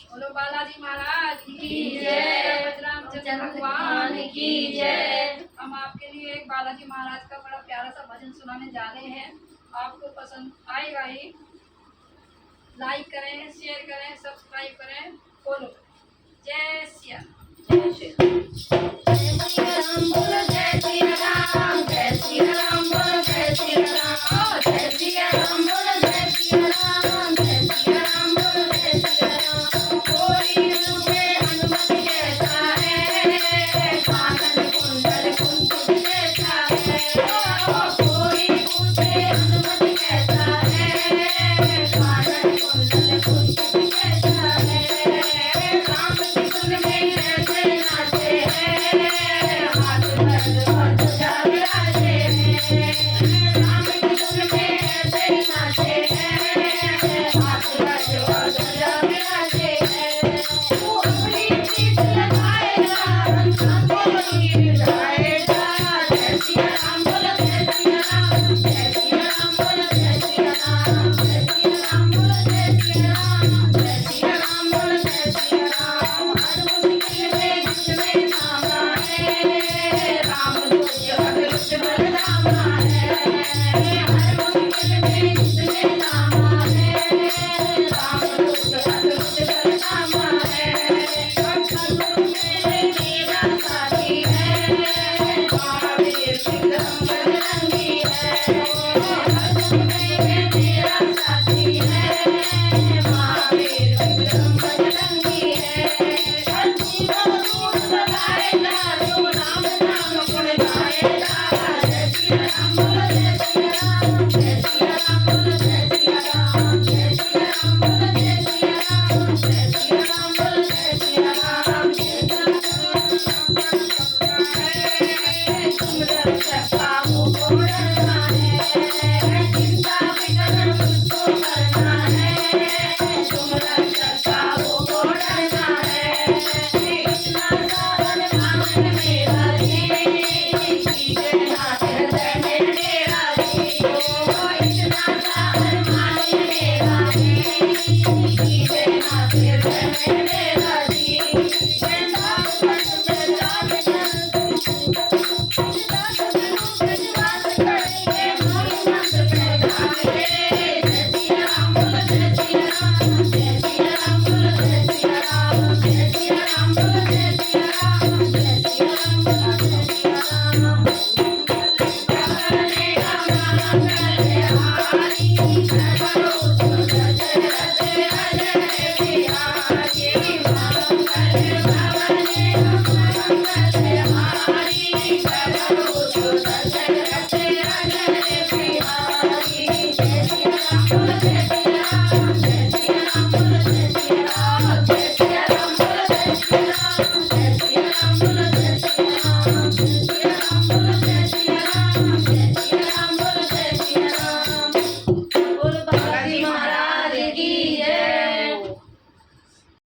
बोलो बालाजी महाराज की जय, बजरंग भगवान की जय। हम आपके लिए एक बालाजी महाराज का बड़ा प्यारा सा भजन सुनाने जा रहे हैं। आपको पसंद आएगा ही। लाइक करें, शेयर करें, सब्सक्राइब करें, फॉलो। जय सिया जय श्री राम बोलो, जय श्री राम, जय श्री राम बोलो, जय श्री राम, जय श्री राम बोलो, जय श्री राम, जय श्री राम बोलो, जय श्री राम। कोई रूपे हनुमत कैसा है, कानन कुंडल कुंकुम कैसा है। कोई रूपे हनुमत कैसा है, कानन कुंडल कुंकुम कैसा है। राम की धुन में कैसे नाचे हैं, हाथ धर और ध्वजा विराजे हैं। राम की धुन में कैसे नाचे हैं, हाथ धर और ध्वजा विराजे हैं। तू अपनी प्रीत लगाएगा, हमको गिर जाएगा। जय श्री राम बोलो, जय श्री राम, जय श्री राम बोलो, जय श्री राम, जय श्री राम बोलो, जय श्री राम, जय श्री राम बोलो, जय श्री राम। हर मुश्किल में जिसमें थामा है, राम दूत अदृश्य बलरामा है। हर मुश्किल में जिसमें थामा है, राम दूत अदृश्य बलरामा है। हर में मेरा साथी है, महावीर विक्रम बजरंगी है। हर में मेरा साथी है, महावीर विक्रम बजरंगी है।